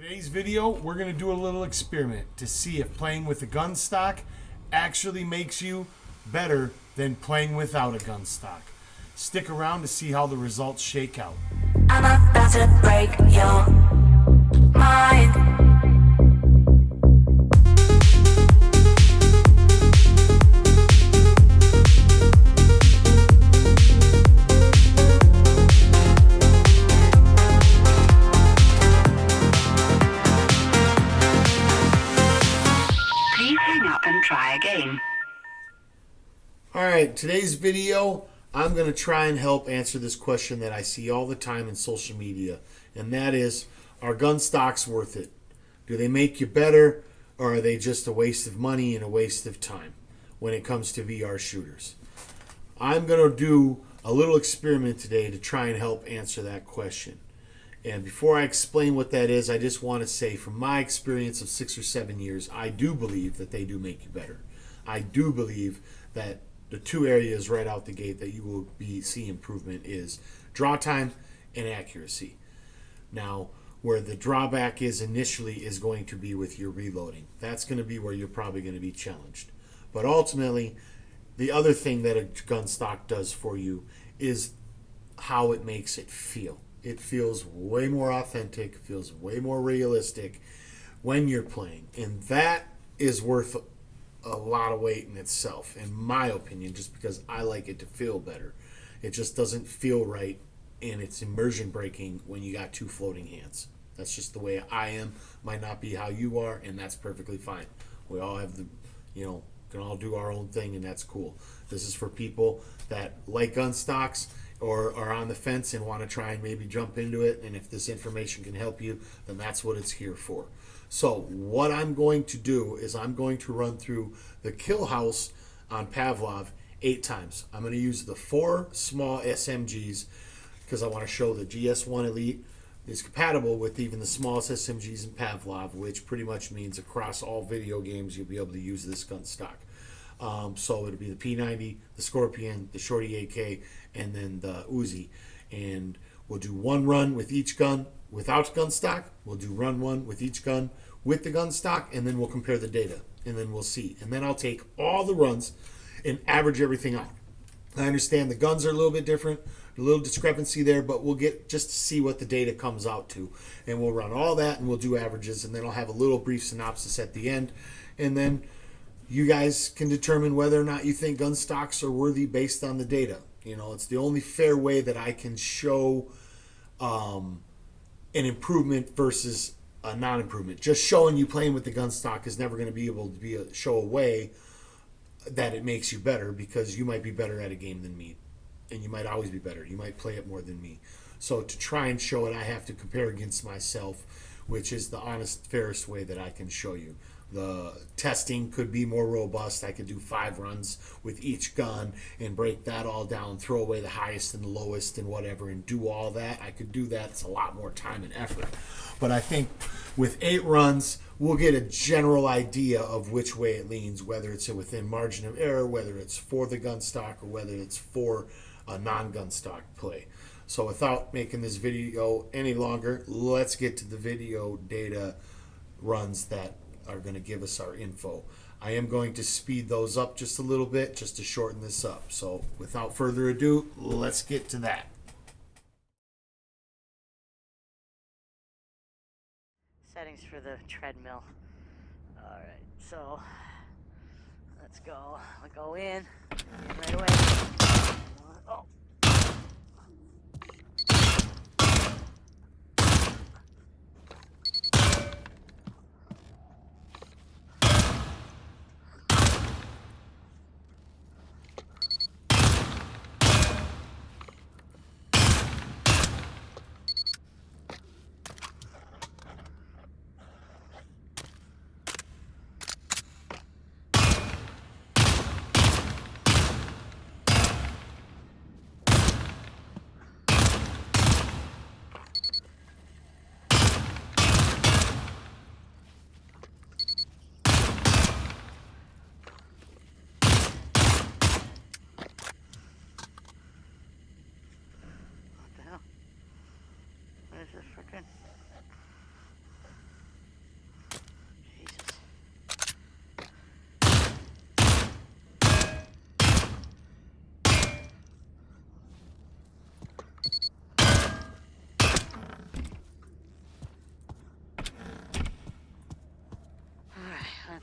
today's video, we're going to do a little experiment to see if playing with a gun stock actually makes you better than playing without a gun stock. Stick around to see how the results shake out. I'm about to break your mind. Please hang up and try again. Alright, today's video, I'm going to try and help answer this question that I see all the time in social media, and that is, are gun stocks worth it? Do they make you better, or are they just a waste of money and a waste of time when it comes to VR shooters? I'm going to do a little experiment today to try and help answer that question. And before I explain what that is, I just want to say from my experience of 6 or 7 years, I do believe that they do make you better. I do believe that the two areas right out the gate that you will see improvement is draw time and accuracy. Now, where the drawback is initially is going to be with your reloading. That's going to be where you're probably going to be challenged. But ultimately, the other thing that a gun stock does for you is how it makes it feel. It feels way more authentic, feels way more realistic when you're playing. And that is worth a lot of weight in itself, in my opinion, just because I like it to feel better. It just doesn't feel right, and it's immersion breaking when you got two floating hands. That's just the way I am. Might not be how you are, and that's perfectly fine. We all have the, can all do our own thing, and that's cool. This is for people that like gun stocks or are on the fence and want to try and maybe jump into it, and if this information can help you, then that's what it's here for. So what I'm going to do is I'm going to run through the Killhouse on Pavlov 8 times. I'm going to use the 4 small SMGs because I want to show the GS1 Elite is compatible with even the smallest SMGs in Pavlov, which pretty much means across all video games you'll be able to use this gun stock. So it'll be the P90, the Skorpion, the Shorty AK, and then the Uzi. And we'll do one run with each gun without gun stock. We'll do run one with each gun with the gun stock, and then we'll compare the data, and then we'll see. And then I'll take all the runs and average everything out. I understand the guns are a little bit different, a little discrepancy there, but we'll get just to see what the data comes out to. And we'll run all that, and we'll do averages, and then I'll have a little brief synopsis at the end. And then you guys can determine whether or not you think gun stocks are worthy based on the data. It's the only fair way that I can show an improvement versus a non-improvement. Just showing you playing with the gun stock is never going to be able to show a way that it makes you better, because you might be better at a game than me, and you might always be better. You might play it more than me. So to try and show it, I have to compare against myself, which is the honest, fairest way that I can show you. The testing could be more robust. I could do 5 runs with each gun and break that all down, throw away the highest and the lowest and whatever, and do all that. I could do that. It's a lot more time and effort. But I think with 8 runs, we'll get a general idea of which way it leans, whether it's within margin of error, whether it's for the gun stock, or whether it's for a non-gun stock play. So without making this video any longer, let's get to the video data runs that are going to give us our info. I am going to speed those up just a little bit just to shorten this up. So without further ado, let's get to that. Settings for the treadmill. Alright, so let's go. I'll go in right away. Oh. Where's this frickin'?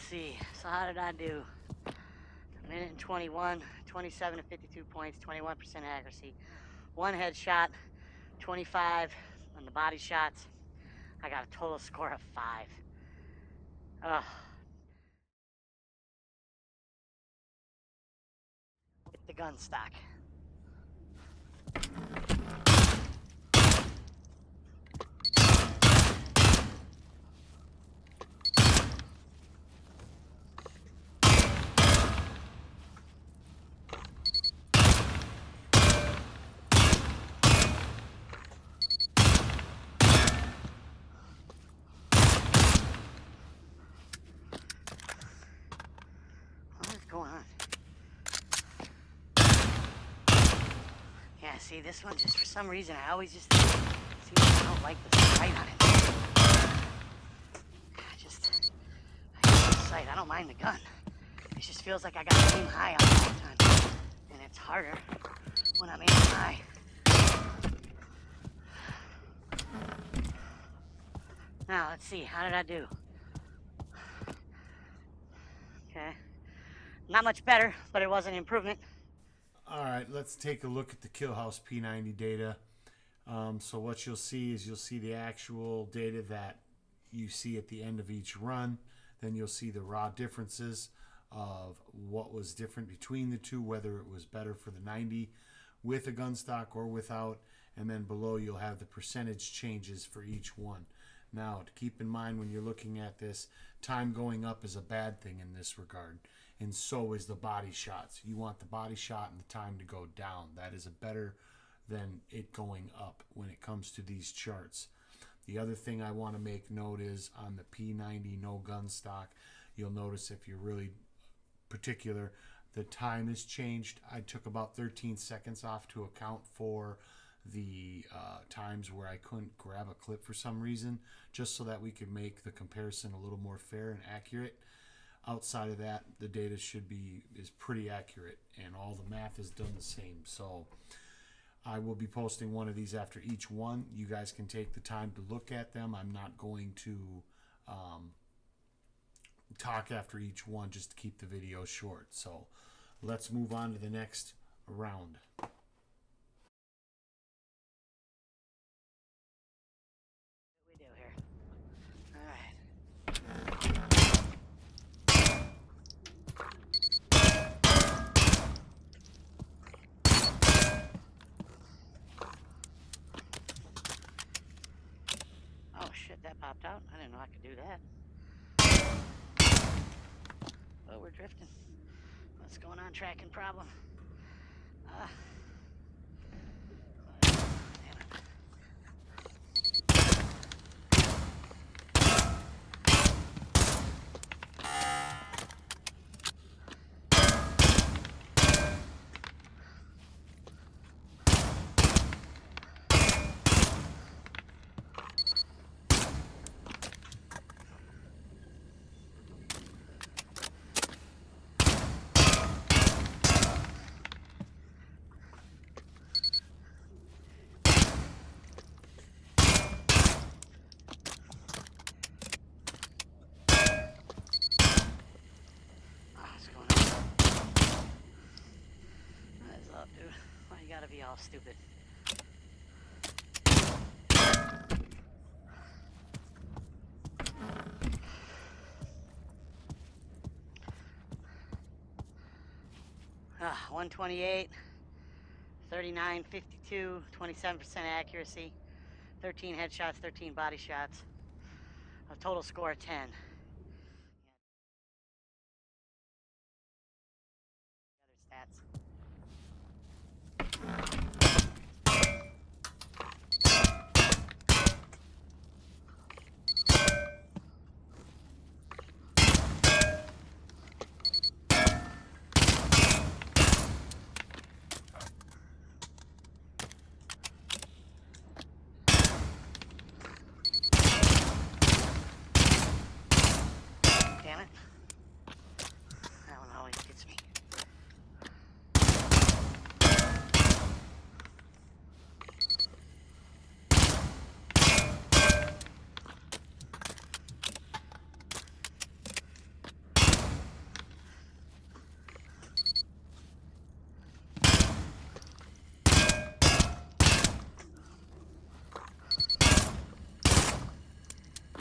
Let's see. So how did I do? A minute and 21, 27 to 52 points, 21% accuracy. One headshot, 25 on the body shots. I got a total score of 5. Ugh. With the Gunstock. What is going on? Yeah, see, this one just for some reason I always just seem I don't like the sight on it. I hate the sight. I don't mind the gun. It just feels like I gotta aim high all the time, and it's harder when I'm aiming high. Now let's see. How did I do? Okay, not much better, but it was an improvement. All right, let's take a look at the Killhouse P90 data. So what you'll see is you'll see the actual data that you see at the end of each run. Then you'll see the raw differences of what was different between the two, whether it was better for the 90 with a gun stock or without. And then below you'll have the percentage changes for each one. Now, to keep in mind when you're looking at this, time going up is a bad thing in this regard. And so is the body shots. You want the body shot and the time to go down. That is better than it going up when it comes to these charts. The other thing I want to make note is on the P90 No gun stock, you'll notice if you're really particular, the time has changed. I took about 13 seconds off to account for the times where I couldn't grab a clip for some reason, just so that we could make the comparison a little more fair and accurate. Outside of that, the data is pretty accurate, and all the math is done the same. So I will be posting one of these after each one. You guys can take the time to look at them. I'm not going to talk after each one just to keep the video short. So let's move on to the next round. What do we do here? All right. Oh shit, that popped out. I didn't know I could do that. Oh, we're drifting. What's going on? Tracking problem. Damn it. Why you gotta be all stupid? Ah, 128, 39, 52, 27% accuracy, 13 headshots, 13 body shots, a total score of 10. Other stats.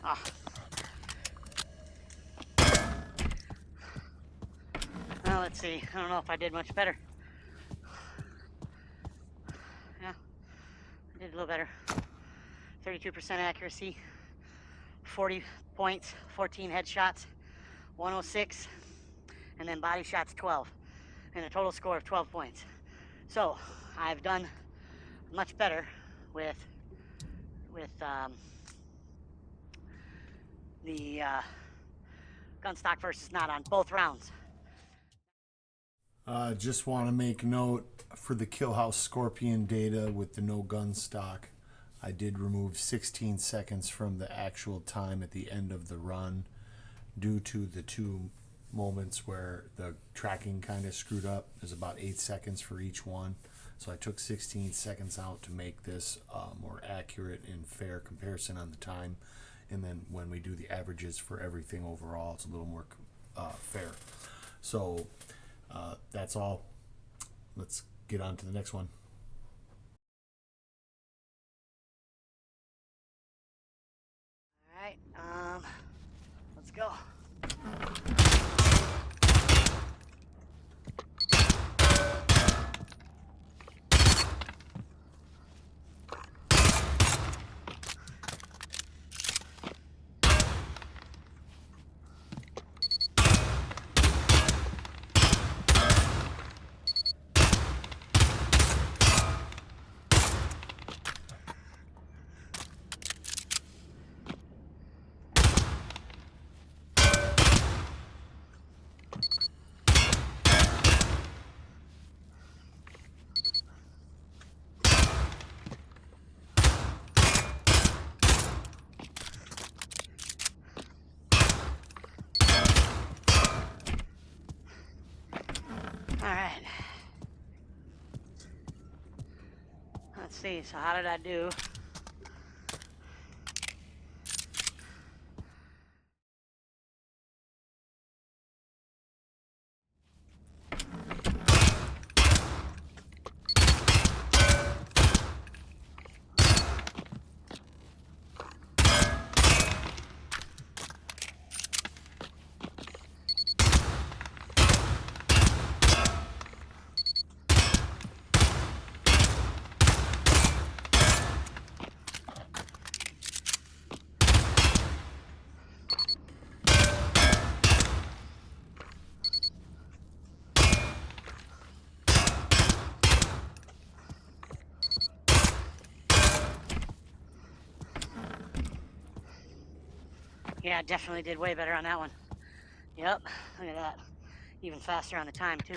Ah. Well, let's see. I don't know if I did much better. Yeah, I did a little better. 32% accuracy, 40 points, 14 headshots, 106, and then body shots 12, and a total score of 12 points. So I've done much better with the Gunstock versus not on both rounds. Just want to make note for the Killhouse Skorpion data with the no gun stock. I did remove 16 seconds from the actual time at the end of the run due to the two moments where the tracking kind of screwed up. There's about 8 seconds for each one. So I took 16 seconds out to make this more accurate and fair comparison on the time. And then when we do the averages for everything overall, it's a little more fair. So that's all. Let's get on to the next one. All right, let's go. All right. Let's see, so how did I do? Yeah, I definitely did way better on that one. Yep, look at that. Even faster on the time, too.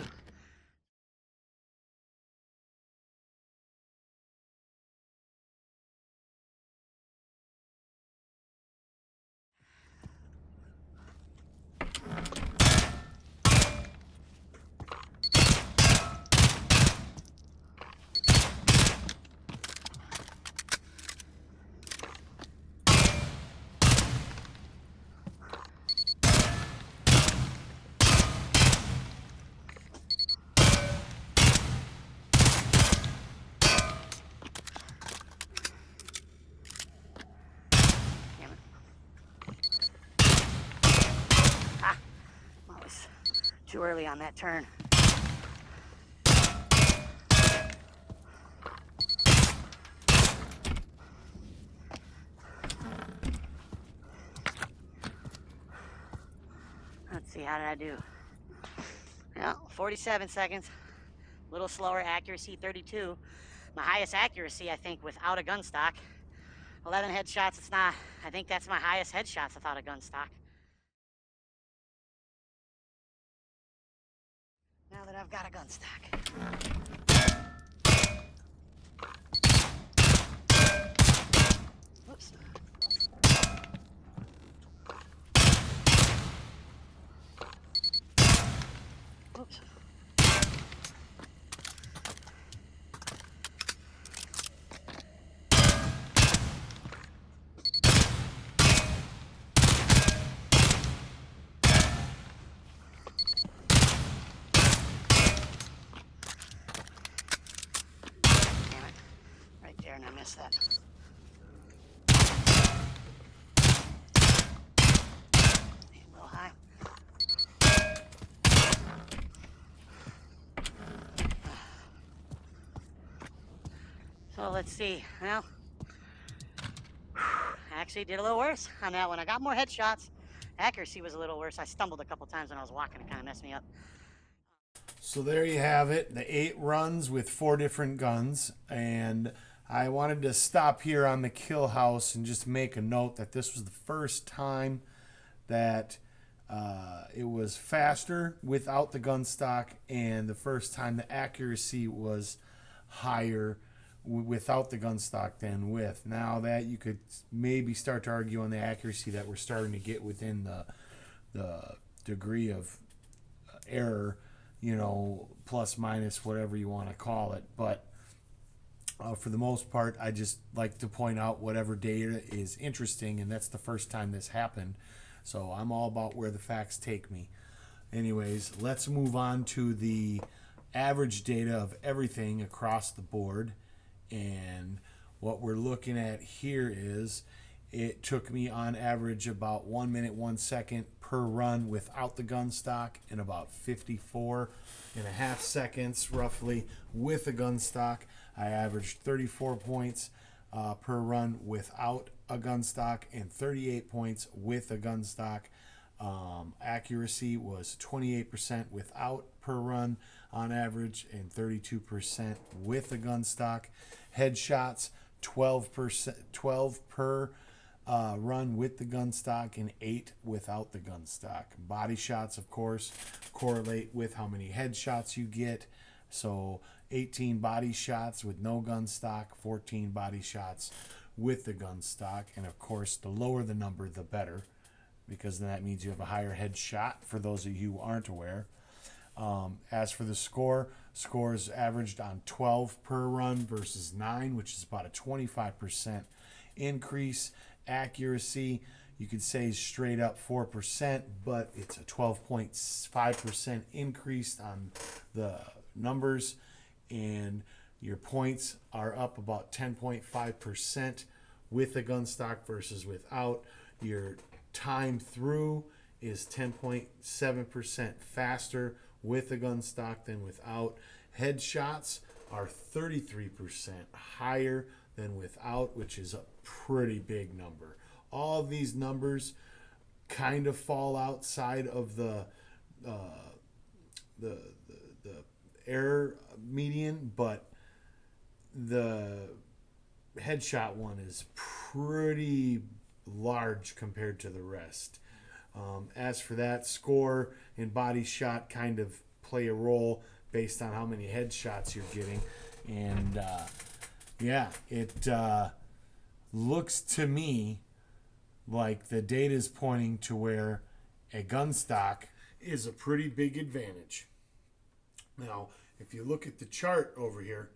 Too early on that turn. Let's see, how did I do? Yeah, 47 seconds. A little slower, accuracy 32. My highest accuracy, I think, without a gun stock. 11 headshots, it's not, I think that's my highest headshots without a gun stock. Now that I've got a gun stock. Whoops. Whoops. And I missed that. So let's see. Well, actually did a little worse on that one. I got more headshots. Accuracy was a little worse. I stumbled a couple times when I was walking. It kind of messed me up. So there you have it, the 8 runs with 4 different guns. And I wanted to stop here on the Killhouse and just make a note that this was the first time that it was faster without the gun stock, and the first time the accuracy was higher without the gun stock than with. Now that you could maybe start to argue on the accuracy that we're starting to get within the degree of error, you know, plus minus whatever you want to call it. But for the most part, I just like to point out whatever data is interesting, and that's the first time this happened. So I'm all about where the facts take me. Anyways, let's move on to the average data of everything across the board. And what we're looking at here is it took me on average about 1 minute 1 second per run without the gun stock, and about 54.5 seconds roughly with the gun stock. I averaged 34 points per run without a gun stock and 38 points with a gun stock. Accuracy was 28% without per run on average and 32% with a gun stock. Headshots 12 per run with the gun stock and 8 without the gun stock. Body shots, of course, correlate with how many headshots you get. So 18 body shots with no gun stock, 14 body shots with the gun stock. And of course, the lower the number, the better, because then that means you have a higher headshot, for those of you who aren't aware. As for the scores averaged on 12 per run versus 9, which is about a 25% increase. Accuracy, you could say straight up 4%, but it's a 12.5% increase on the numbers. And your points are up about 10.5% with the gun stock versus without. Your time through is 10.7% faster with the gun stock than without. Headshots are 33% higher than without, which is a pretty big number. All of these numbers kind of fall outside of the error median, but the headshot one is pretty large compared to the rest. As for that, score and body shot kind of play a role based on how many headshots you're getting. And yeah, it looks to me like the data is pointing to where a gun stock is a pretty big advantage. Now, if you look at the chart over here,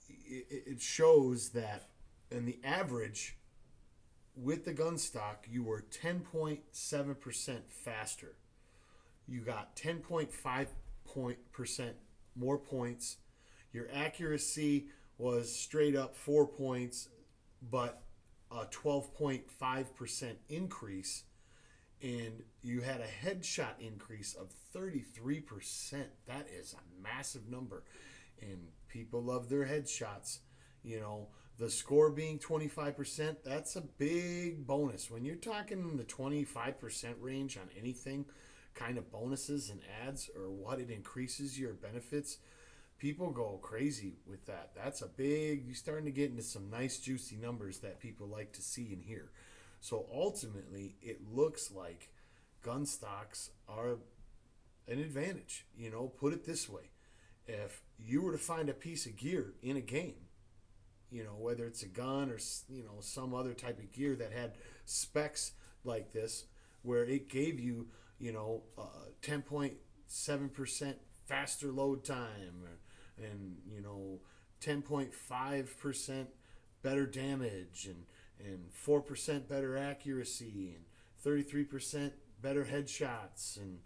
it shows that in the average with the gun stock, you were 10.7% faster. You got 10.5% more points. Your accuracy was straight up 4 points, but a 12.5% increase. And you had a headshot increase of 33%. That is a massive number. And people love their headshots. You know, the score being 25%, that's a big bonus. When you're talking the 25% range on anything, kind of bonuses and ads, or what it increases your benefits, people go crazy with that. That's a big, you're starting to get into some nice juicy numbers that people like to see and hear. So ultimately, it looks like gun stocks are an advantage. You know, put it this way. If you were to find a piece of gear in a game, you know, whether it's a gun or, you know, some other type of gear that had specs like this, where it gave you, you know, 10.7% faster load time, and, you know, 10.5% better damage, and 4% better accuracy, and 33% better headshots, and,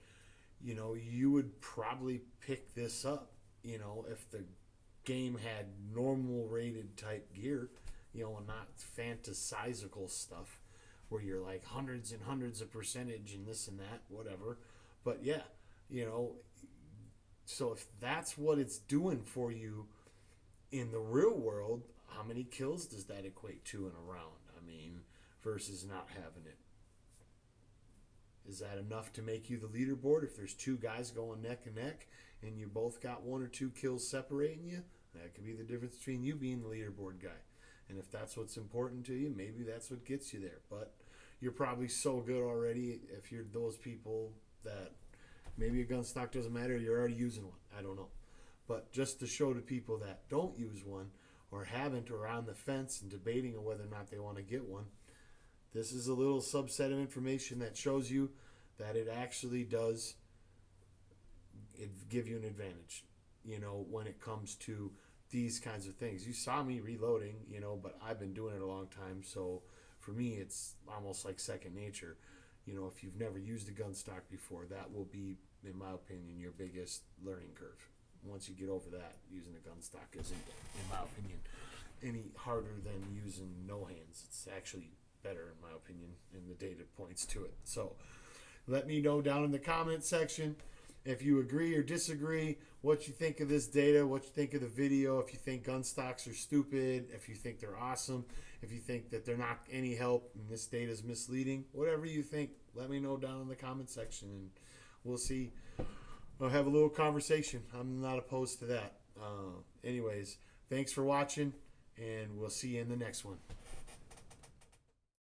you know, you would probably pick this up, you know, if the game had normal rated type gear, you know, and not fantasical stuff where you're like hundreds and hundreds of percentage and this and that, whatever. But yeah, you know, so if that's what it's doing for you in the real world, how many kills does that equate to in a round? I mean, versus not having it. Is that enough to make you the leaderboard? If there's two guys going neck and neck and you both got 1 or 2 kills separating you, that could be the difference between you being the leaderboard guy. And if that's what's important to you, maybe that's what gets you there. But you're probably so good already if you're those people that maybe a Gunstock doesn't matter, you're already using one. I don't know. But just to show to people that don't use one or haven't or are on the fence and debating on whether or not they want to get one, this is a little subset of information that shows you that it actually does give you an advantage, when it comes to these kinds of things. You saw me reloading, but I've been doing it a long time. So for me, it's almost like second nature. If you've never used a Gunstock before, that will be, in my opinion, your biggest learning curve. Once you get over that, using a Gunstock isn't, in my opinion, any harder than using no hands. It's actually better, in my opinion, and the data points to it. So let me know down in the comment section if you agree or disagree, what you think of this data, what you think of the video, if you think Gunstocks are stupid, if you think they're awesome, if you think that they're not any help and this data is misleading, whatever you think, let me know down in the comment section and we'll see. We'll have a little conversation. I'm not opposed to that. Anyways, thanks for watching and we'll see you in the next one.